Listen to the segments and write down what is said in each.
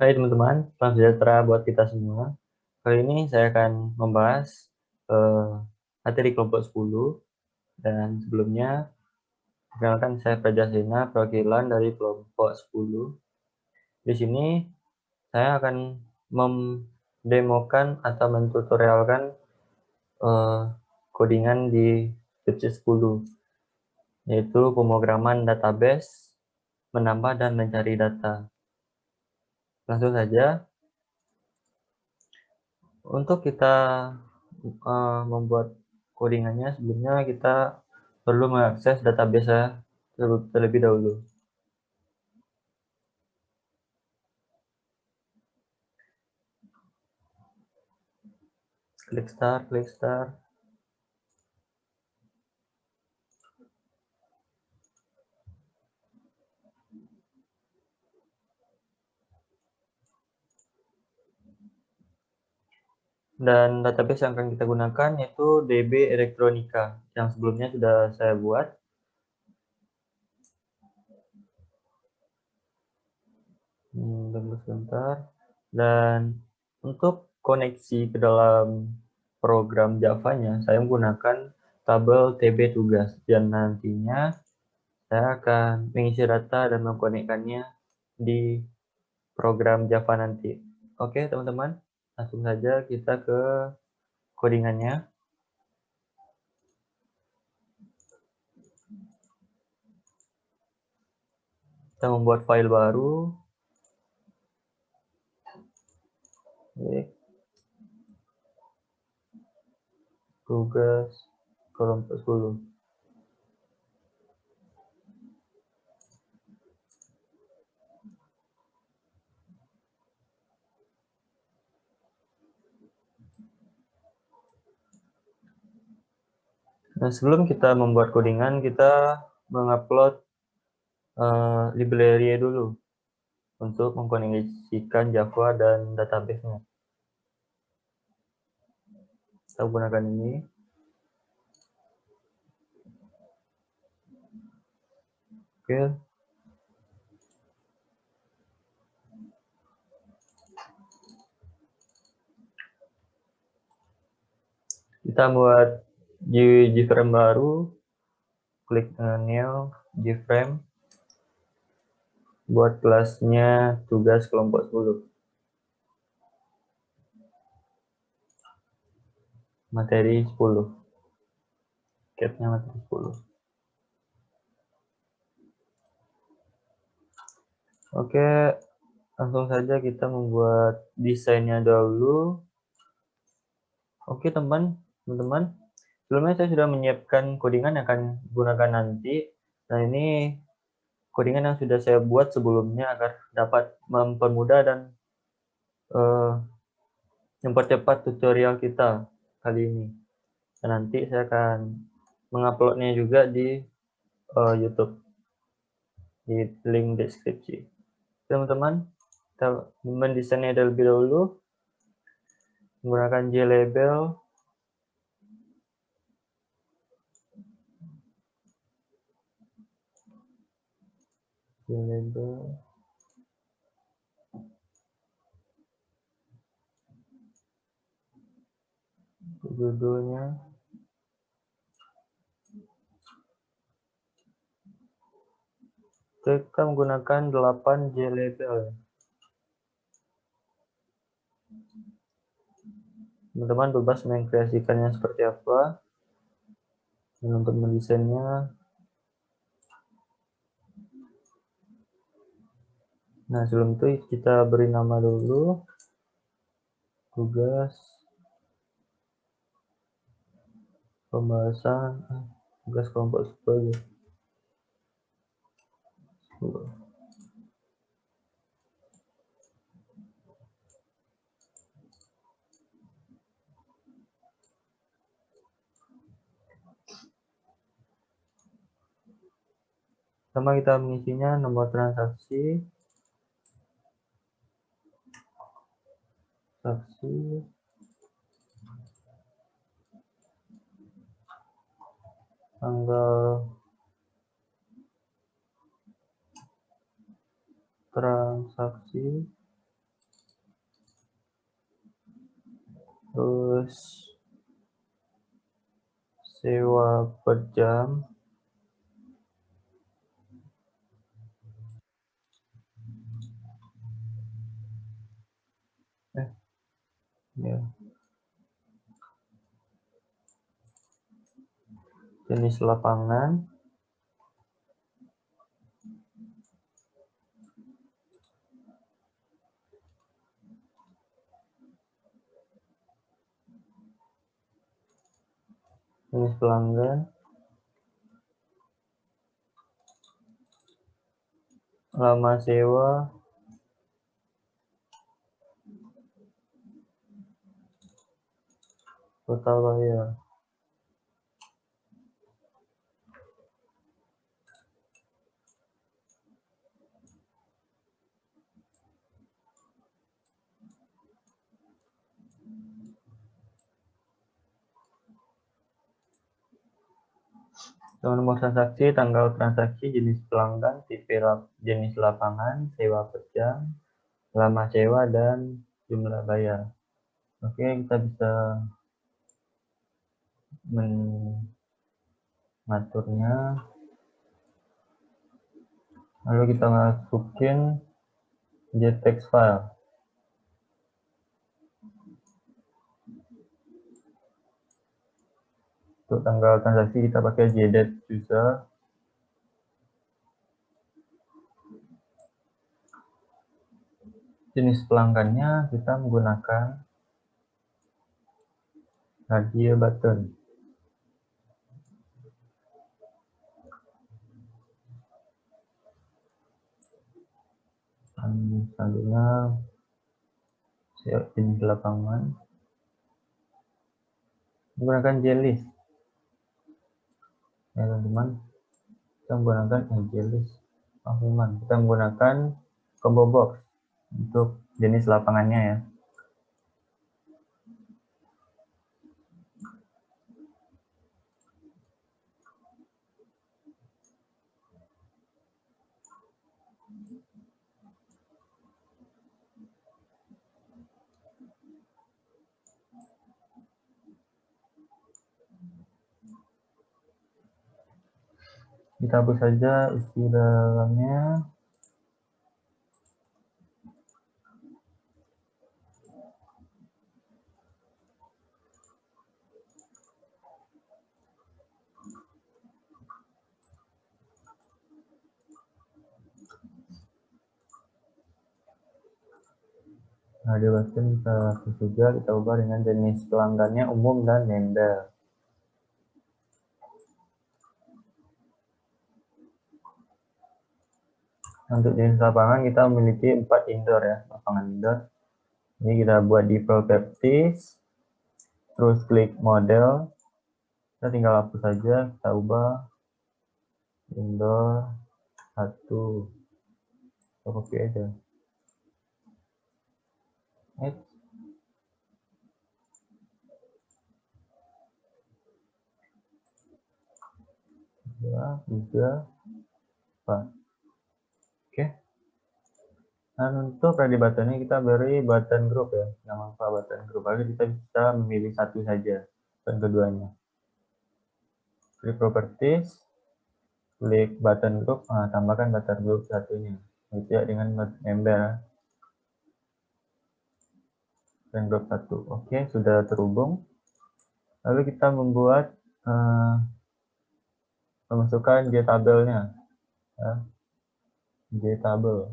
Hai teman-teman, salam sejahtera buat kita semua. Kali ini saya akan membahas eh, materi kelompok 10 dan sebelumnya perkenalkan saya Prajasena, perwakilan dari kelompok 10. Di sini saya akan mendemokan atau mentutorialkan eh, codingan di skripsi 10, yaitu pemrograman database, menambah dan mencari data. Langsung saja. Untuk kita membuat codingannya, sebelumnya kita perlu mengakses database terlebih dahulu. Klik start, klik start. Dan database yang akan kita gunakan yaitu DB Elektronika yang sebelumnya sudah saya buat. Tunggu sebentar. Dan untuk koneksi ke dalam program Java-nya, saya menggunakan tabel TB tugas dan nantinya saya akan mengisi data dan mengkonekkannya di program Java nanti. Oke, teman-teman, langsung saja kita ke codingannya. Kita membuat file baru. Tugas kelompok 10. Nah, sebelum kita membuat codingan, kita mengupload library dulu untuk mengkoneksikan Java dan database-nya. Kita gunakan ini. Oke. Kita buat JFrame baru. Klik new JFrame. Buat kelasnya tugas kelompok 10. Materi 10. Capnya materi 10. Oke, langsung saja kita membuat desainnya dahulu. Oke teman-teman, sebelumnya saya sudah menyiapkan codingan yang akan digunakan nanti. Nah, ini codingan yang sudah saya buat sebelumnya agar dapat mempermudah dan mempercepat tutorial kita kali ini. Dan nanti saya akan menguploadnya juga di YouTube di link deskripsi. Teman-teman, kita mendesainnya terlebih dahulu menggunakan JLabel. Judulnya kita menggunakan 8 JLabel. Teman-teman bebas mengkreasikannya seperti apa. Dan untuk mendesainnya, nah sebelum itu kita beri nama dulu tugas pembahasan tugas kelompok 10. Pertama kita mengisinya nomor transaksi, tanggal transaksi, terus sewa per jam, ya, jenis lapangan, jenis pelanggan, lama sewa, total bayar. Nomor transaksi, tanggal transaksi, jenis pelanggan, tipe jenis lapangan, sewa per jam, lama sewa, dan jumlah bayar. Oke, kita bisa mengaturnya. Lalu kita masukin JTEX file. Untuk tanggal transaksi kita pakai JDate user. Jenis pelanggannya kita menggunakan radio button. Selanjutnya jenis lapangan menggunakan JList. Ya teman-teman, kita menggunakan JList. Kita menggunakan combo box untuk jenis lapangannya ya. Kita hapus saja isi dalamnya. Radio button kita hapus juga, kita ubah dengan jenis pelanggannya umum dan member. Untuk jenis lapangan kita memiliki 4 indoor ya, lapangan indoor. Ini kita buat di properties, terus klik model, kita tinggal hapus saja, kita ubah indoor 1, kita copy aja. Dua, 3, 4. Oke. Dan untuk radio buttonnya kita beri button group ya, nama button group. Lalu kita bisa memilih satu saja dan keduanya. Klik properties, klik button group, tambahkan button group satunya. Itu ya dengan member. Button group 1. Oke, sudah terhubung. Lalu kita membuat memasukkan JTabel-nya. Ya. JTabel.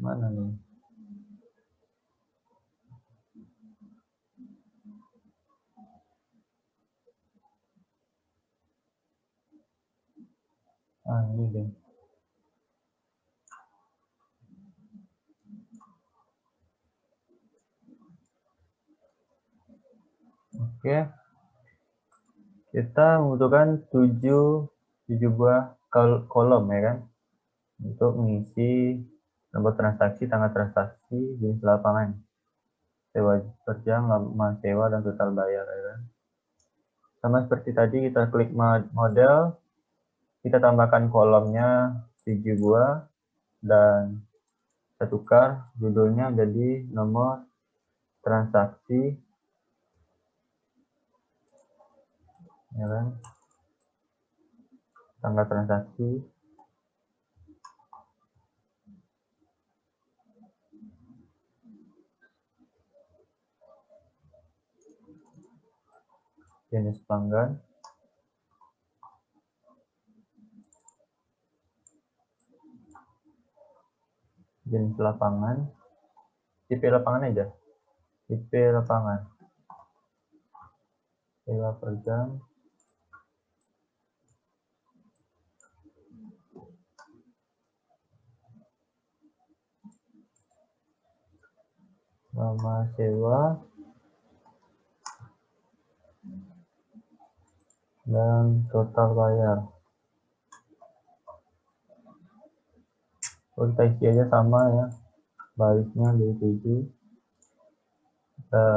Mana nih? Ini deh. Oke. Kita membutuhkan 7 buah kolom ya kan, untuk mengisi nomor transaksi, tanggal transaksi, jenis lapangan, sewa per jam, lama sewa, dan total bayar ya kan. Sama seperti tadi, kita klik model, kita tambahkan kolomnya 7 buah, dan kita tukar judulnya jadi nomor transaksi, ya kan, tanggal transaksi, jenis pelanggan, jenis lapangan, IP lapangan aja, IP lapangan, sewa per jam, lama sewa, dan total bayar. Kita isi aja sama ya, barisnya 27, kita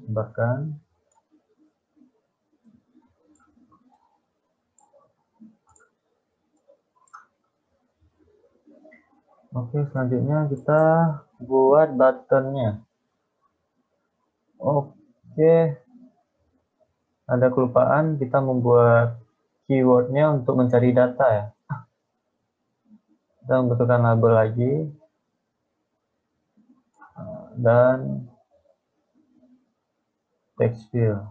tambahkan. Oke, selanjutnya kita buat buttonnya. Oke, ada kelupaan, kita membuat keywordnya untuk mencari data ya. Kita membutuhkan label lagi, dan text field.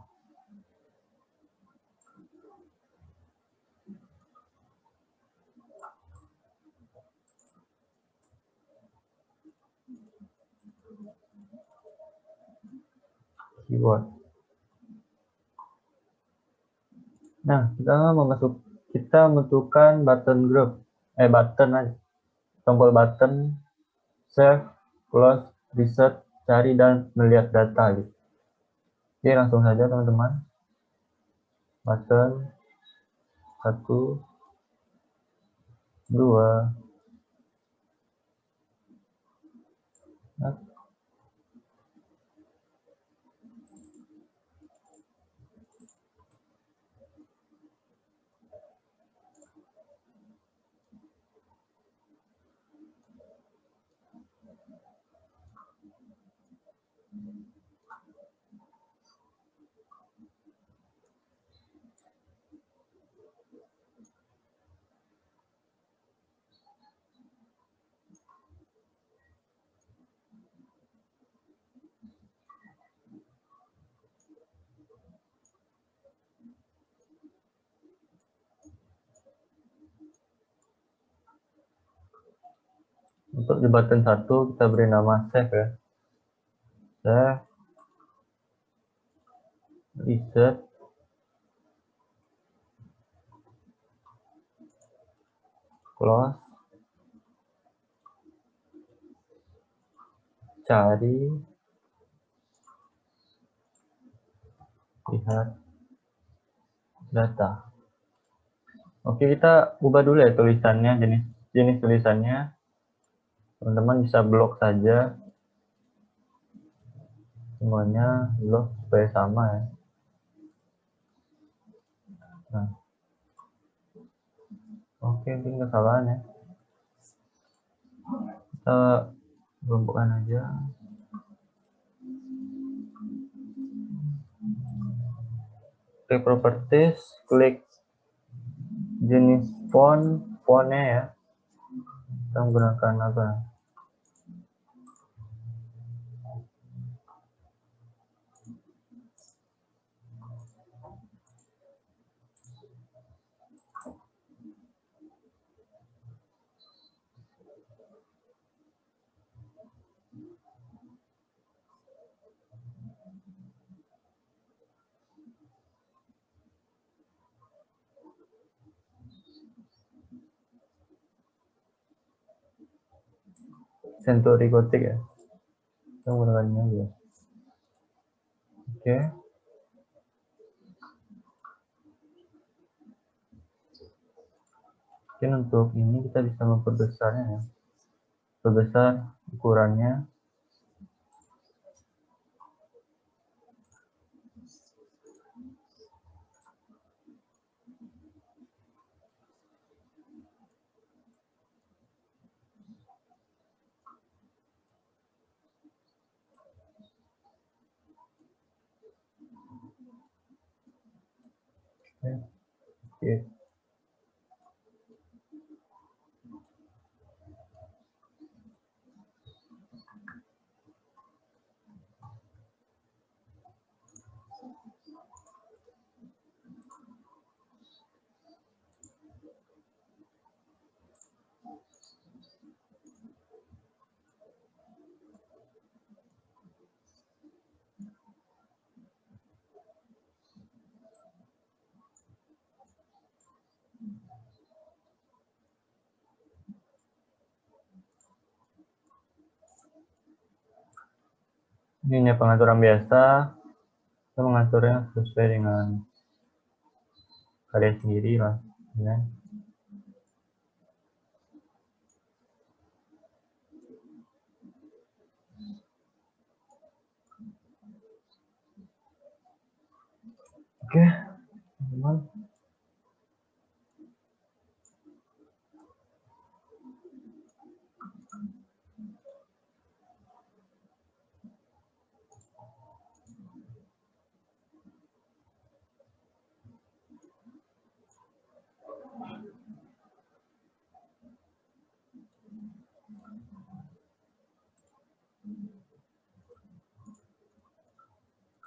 Keyword. Nah, kita membutuhkan button group, button aja, tombol button, save, close, reset, cari dan melihat data gitu. Oke, langsung saja teman-teman. Button 1, 2, untuk di button 1 kita beri nama save ya. Save, reset, close, cari, lihat data. Oke, kita ubah dulu ya tulisannya, jenis tulisannya. Teman-teman bisa blok saja, semuanya blok supaya sama ya. Nah, oke, mungkin kesalahan ya. Kita kelompokkan aja. Klik properties, klik jenis fontnya ya. Kita menggunakan apa? Century Gothic ya. Kita menggunakan ini aja. Oke. Mungkin untuk ini kita bisa memperbesarnya ya. Perbesar ukurannya. Oke. Ini pengaturan biasa, kita mengaturnya sesuai dengan kalian sendiri lah, ya. Oke, teman.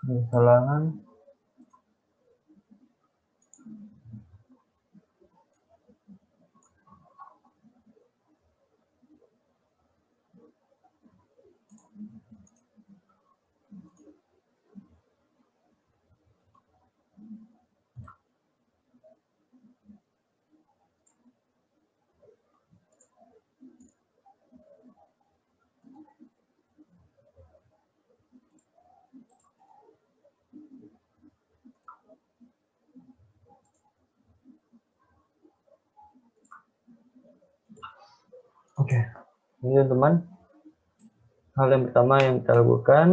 Kesalahan. Oke, ini teman-teman. Hal yang pertama yang kita lakukan,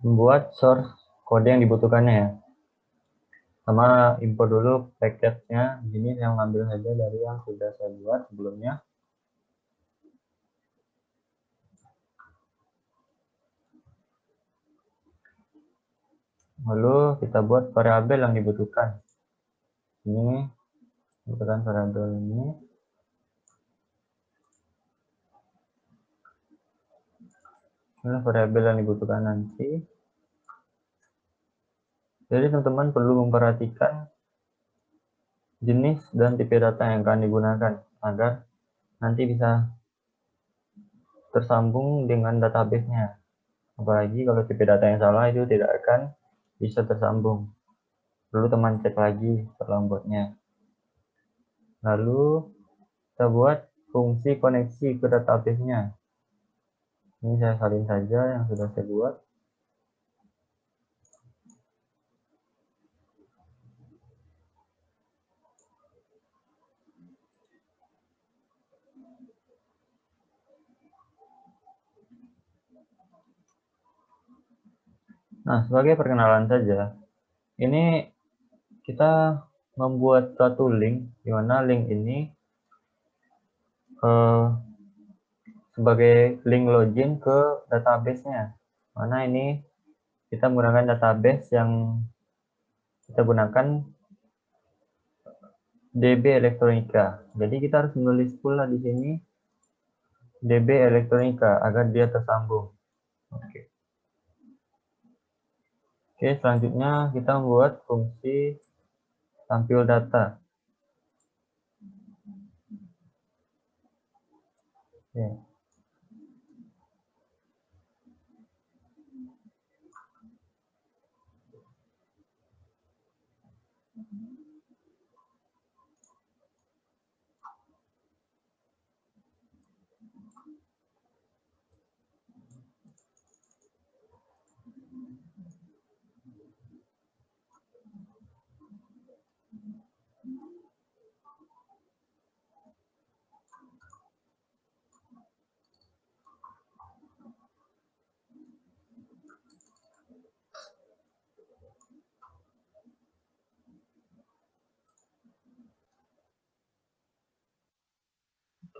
membuat source kode yang dibutuhkannya ya. Sama import dulu paketnya. Di sini saya ngambil saja dari yang sudah saya buat sebelumnya. Lalu kita buat variabel yang dibutuhkan. Ini butuhkan variabel ini. Ini variabel yang dibutuhkan nanti. Jadi teman-teman perlu memperhatikan jenis dan tipe data yang akan digunakan agar nanti bisa tersambung dengan database-nya. Apalagi kalau tipe data yang salah itu tidak akan bisa tersambung. Perlu teman cek lagi perlambotnya. Lalu kita buat fungsi koneksi ke database-nya. Ini saya salin saja yang sudah saya buat. Nah, sebagai perkenalan saja, ini kita membuat suatu link, di mana link ini sebagai link login ke database-nya. Mana ini kita menggunakan database yang kita gunakan DB Elektronika. Jadi kita harus menulis pula di sini DB Elektronika agar dia tersambung. Oke. Oke, selanjutnya kita membuat fungsi tampil data. Oke.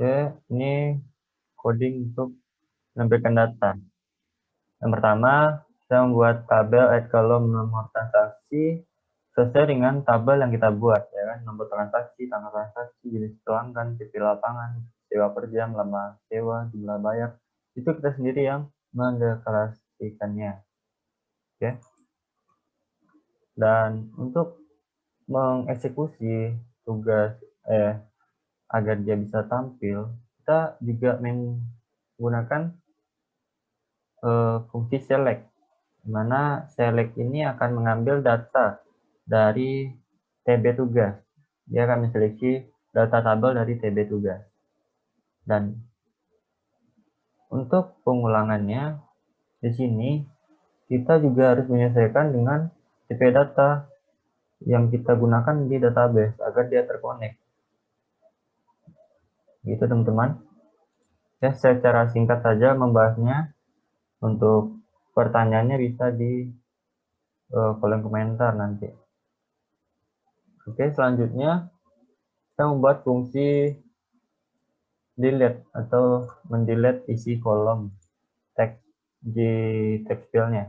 Oke, ini coding untuk menampilkan data. Yang pertama, Kita membuat tabel add column nomor transaksi sesuai dengan tabel yang kita buat, ya kan? Nomor transaksi, tanggal transaksi, jenis pelanggan, tipe lapangan, sewa per jam, lama sewa, jumlah bayar. Itu kita sendiri yang mendeklarasikannya. Oke. Dan untuk mengeksekusi tugas agar dia bisa tampil, kita juga menggunakan fungsi select, di mana select ini akan mengambil data dari TB tugas. Dia akan menseleksi data tabel dari TB tugas. Dan untuk pengulangannya, di sini kita juga harus menyesuaikan dengan tipe data yang kita gunakan di database agar dia terkonek. Gitu teman-teman. Ya, secara singkat saja membahasnya. Untuk pertanyaannya bisa di kolom komentar nanti. Oke, selanjutnya kita membuat fungsi delete atau mendelete isi kolom teks di text field-nya.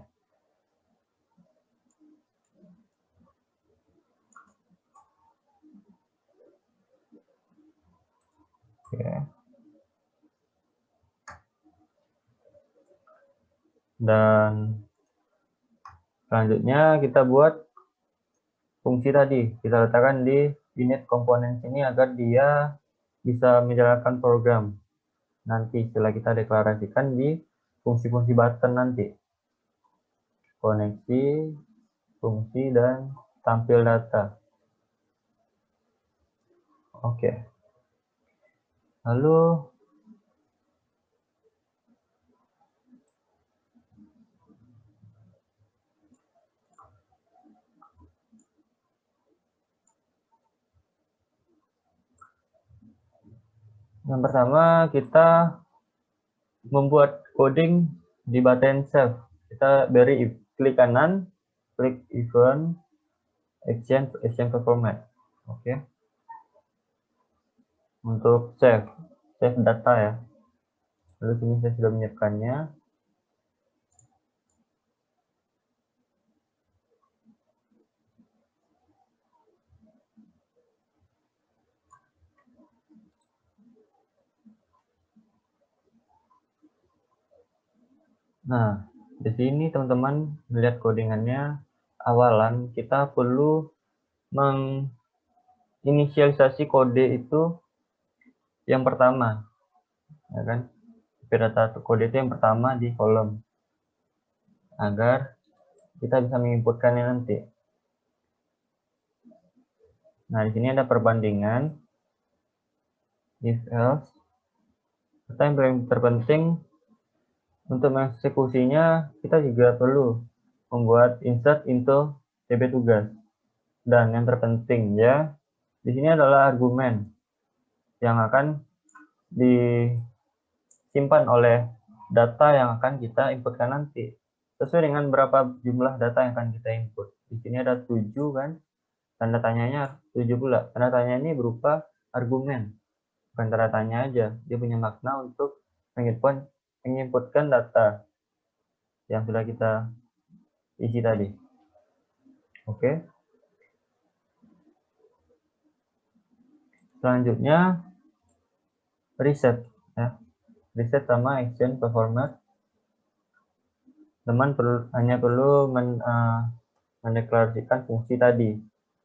Oke. Dan selanjutnya kita buat fungsi tadi, kita letakkan di init komponen sini agar dia bisa menjalankan program nanti setelah kita deklarasikan di fungsi-fungsi button nanti. Koneksi, fungsi, dan tampil data. Oke. Lalu yang pertama kita membuat coding di button save. Kita beri klik kanan, klik event, action performance. Oke. Untuk save data ya. Lalu sini saya sudah menyiapkannya. Nah, di sini teman-teman melihat codingannya. Awalan kita perlu menginisialisasi kode itu yang pertama, ya kan? Data kode itu yang pertama di kolom agar kita bisa menginputkannya nanti. Nah, di sini ada perbandingan if else. Serta yang paling terpenting untuk mengeksekusinya kita juga perlu membuat insert into TB tugas. Dan yang terpenting ya, di sini adalah argumen yang akan disimpan oleh data yang akan kita inputkan nanti. Sesuai dengan berapa jumlah data yang akan kita input. Di sini ada 7 kan, tanda tanyanya 7 pula. Tanda tanya ini berupa argumen, bukan tanda tanya aja. Dia punya makna untuk menginputkan data yang sudah kita isi tadi. Oke. Selanjutnya reset ya. Reset sama action performance. Teman hanya perlu mendeklarasikan fungsi tadi,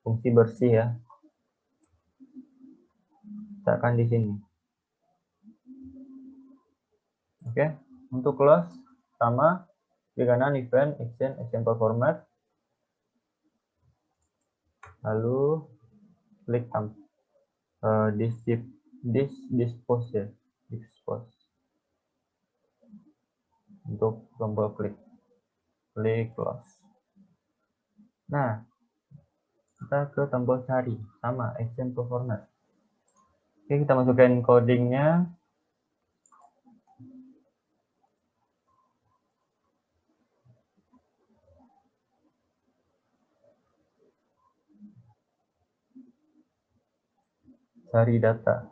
fungsi bersih ya. Letakkan di sini. Oke. Untuk close sama di kanan event action performance. Lalu klik dispose ya. Dispose. Untuk tombol klik close. Nah, kita ke tombol cari sama action performance. Oke, kita masukkan codingnya. Cari data.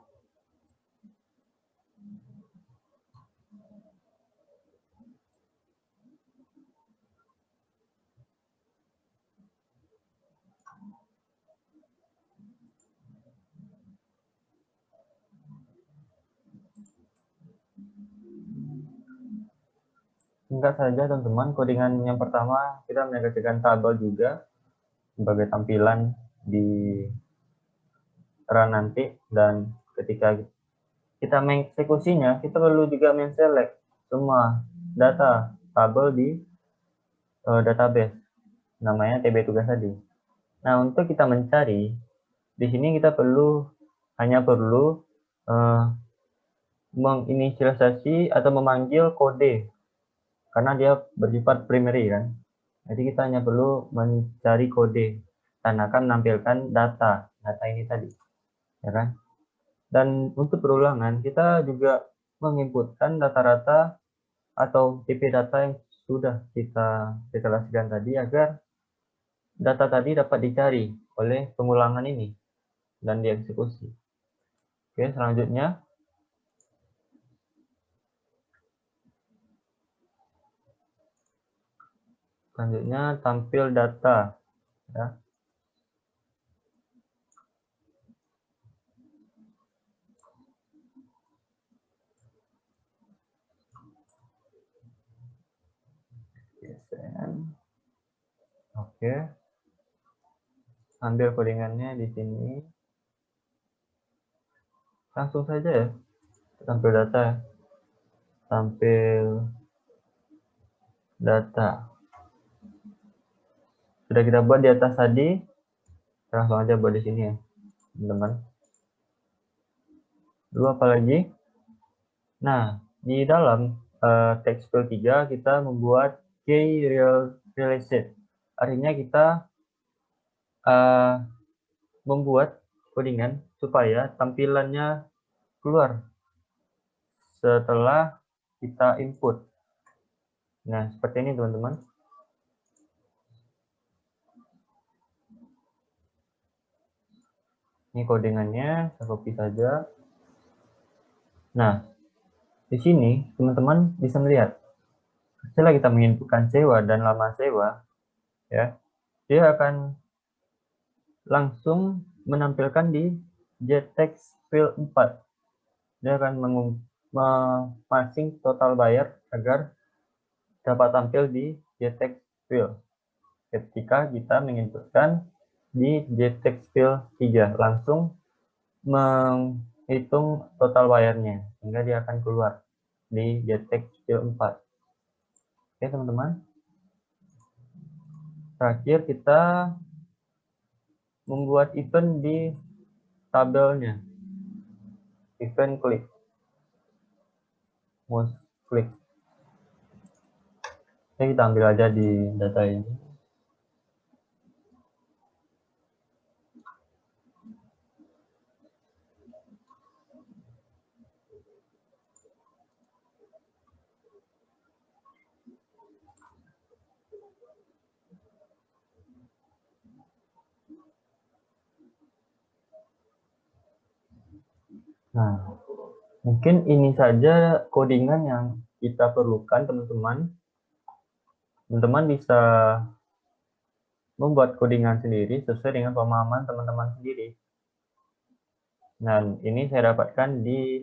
singkat saja teman-teman, codingan yang pertama kita menegasikan tabel juga sebagai tampilan di run nanti, dan ketika kita mengeksekusinya, kita perlu juga men-select semua data tabel di database, namanya TB tugas tadi. Nah, untuk kita mencari, di sini kita hanya perlu menginisialisasi atau memanggil kode, karena dia bersifat primary kan. Jadi kita hanya perlu mencari kode dan akan menampilkan data ini tadi, ya kan. Dan untuk perulangan kita juga menginputkan data-data atau tipe data yang sudah kita deklarasikan tadi, agar data tadi dapat dicari oleh pengulangan ini dan dieksekusi. Oke, selanjutnya tampil data, ya. Oke, ambil codingannya di sini, langsung saja ya, tampil data sudah kita buat di atas tadi, langsung aja buat di sini ya teman-teman. Lalu apa lagi? Nah, di dalam text field 3 kita membuat key realized. Artinya kita membuat codingan supaya tampilannya keluar setelah kita input. Nah, seperti ini teman-teman. Ini codingannya, saya copy saja. Nah, di sini teman-teman bisa melihat, setelah kita menginputkan sewa dan lama sewa, ya, dia akan langsung menampilkan di getText field 4. Dia akan memasing total bayar agar dapat tampil di getText field. Ketika kita menginputkan di getText field 3, langsung menghitung total bayarnya, sehingga dia akan keluar di getText field 4. Oke teman-teman. Terakhir kita membuat event di tabelnya. Event klik. Mouse klik. Oke, kita ambil aja di data ini. Nah, mungkin ini saja codingan yang kita perlukan teman-teman. Teman-teman bisa membuat codingan sendiri sesuai dengan pemahaman teman-teman sendiri. Dan ini saya dapatkan di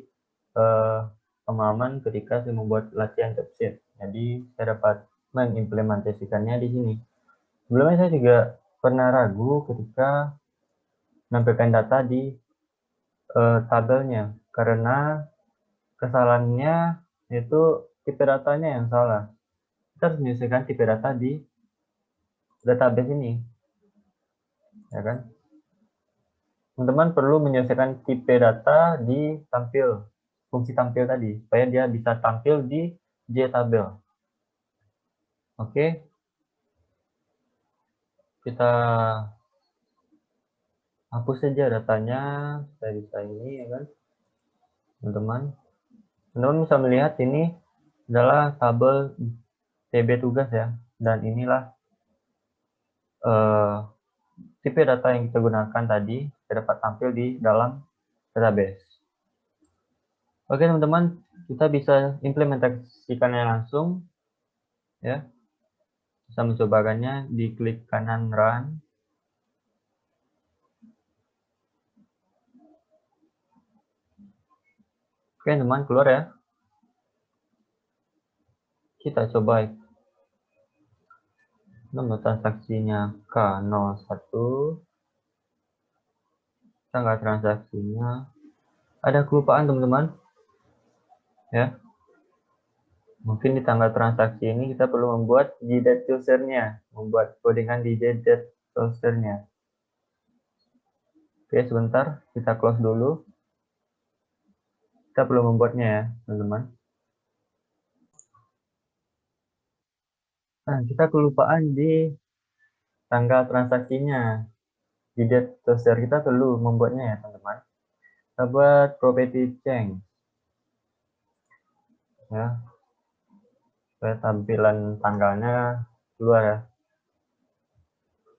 pemahaman ketika saya membuat latihan capsheet. Jadi saya dapat mengimplementasikannya di sini. Sebelumnya saya juga pernah ragu ketika menampilkan data di tabelnya, karena kesalahannya yaitu tipe datanya yang salah. Kita harus menyelesaikan tipe data di database ini, ya kan? Teman-teman perlu menyelesaikan tipe data di fungsi tampil tadi, supaya dia bisa tampil di JTabel. Oke, kita hapus saja datanya, saya bisa ini, ya kan, teman-teman. Teman-teman bisa melihat ini adalah tabel TB tugas ya, dan inilah tipe data yang kita gunakan tadi dapat tampil di dalam database. Oke teman-teman, kita bisa implementasikannya langsung, ya. Bisa mencobakannya, di klik kanan run. Oke teman, keluar ya. Kita coba nomor transaksinya K01, tanggal transaksinya. Ada kelupaan teman-teman, ya. Mungkin di tanggal transaksi ini kita perlu membuat JDET user-nya, membuat codingan di JDET user-nya. Oke, sebentar, kita close dulu. Kita perlu membuatnya ya, teman-teman. Nah, kita kelupaan di tanggal transaksinya. JDET user kita perlu membuatnya ya, teman-teman. Kita buat property change. Ya, supaya tampilan tanggalnya keluar ya.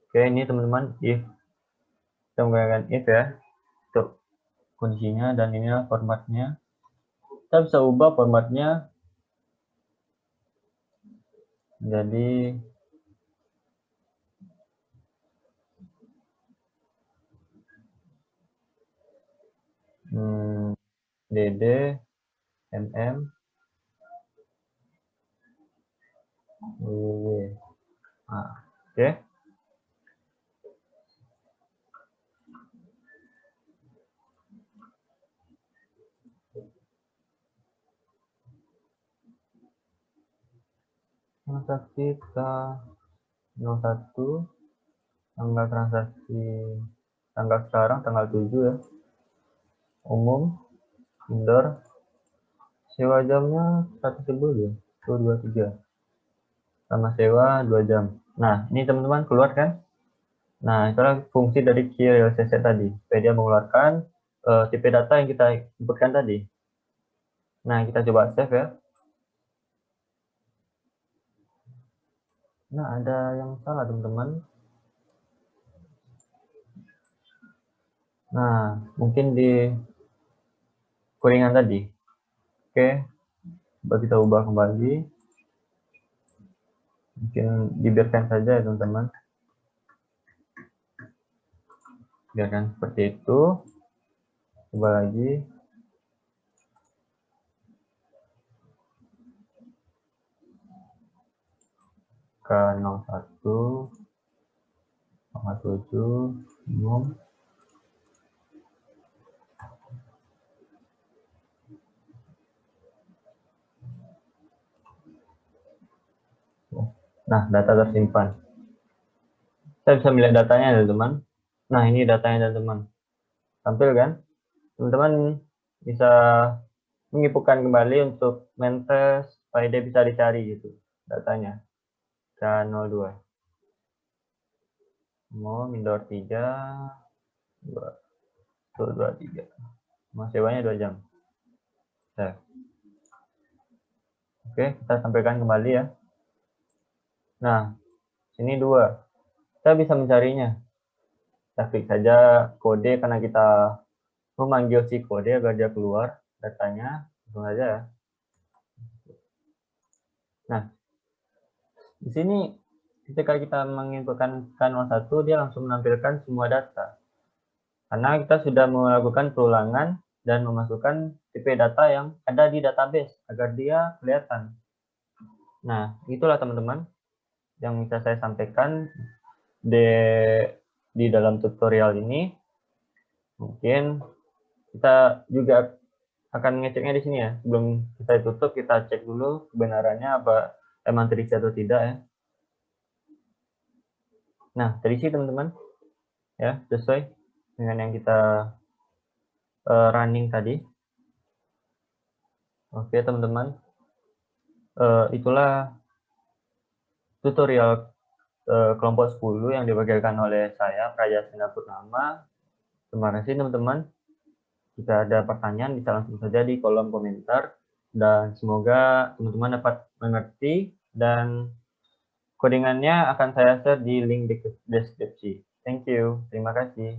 Oke, ini teman-teman, if kita menggunakan if ya untuk kondisinya, dan inilah formatnya. Kita bisa ubah formatnya jadi dd mm ww. Nah, oke. Transaksi K01, tanggal transaksi, tanggal sekarang tanggal 7 ya. Umum, indoor, sewa jamnya 100.000 ya, 223. Sama sewa 2 jam. Nah, ini teman-teman keluar kan? Nah, itulah fungsi dari QRLCC tadi. Supaya dia mengeluarkan tipe data yang kita inputkan tadi. Nah, kita coba save ya. Nah, ada yang salah teman-teman. Nah, mungkin di codingan tadi. Oke, coba kita ubah kembali. Mungkin dibiarkan saja ya teman-teman. Biarkan seperti itu. Coba lagi. K01, 07, umum. Nah, data tersimpan. Saya bisa melihat datanya ya teman. Nah, ini datanya teman. Tampil kan? Teman-teman bisa menginputkan kembali untuk Mentes supaya dia bisa dicari gitu datanya. K02. Mau indoor 3, 223. Mau sewanya 2 jam. Nah. Oke, kita sampaikan kembali ya. Nah, sini 2. Kita bisa mencarinya. Kita klik saja kode karena kita memanggil si kode agar dia keluar datanya. Langsung saja ya. Nah, di sini ketika kita menginputkan K01, dia langsung menampilkan semua data. Karena kita sudah melakukan perulangan dan memasukkan tipe data yang ada di database agar dia kelihatan. Nah, itulah teman-teman yang bisa saya sampaikan di dalam tutorial ini. Mungkin kita juga akan ngeceknya di sini ya. Sebelum kita tutup, kita cek dulu kebenarannya apa emang terisi atau tidak ya. Nah, terisi teman-teman ya, sesuai dengan yang kita running tadi. Oke teman-teman, itulah tutorial kelompok 10 yang dibagikan oleh saya, Prajasena Purnama. Terima kasih teman-teman. Jika ada pertanyaan bisa langsung saja di kolom komentar. Dan semoga teman-teman dapat mengerti, dan codingannya akan saya share di link deskripsi. Thank you. Terima kasih.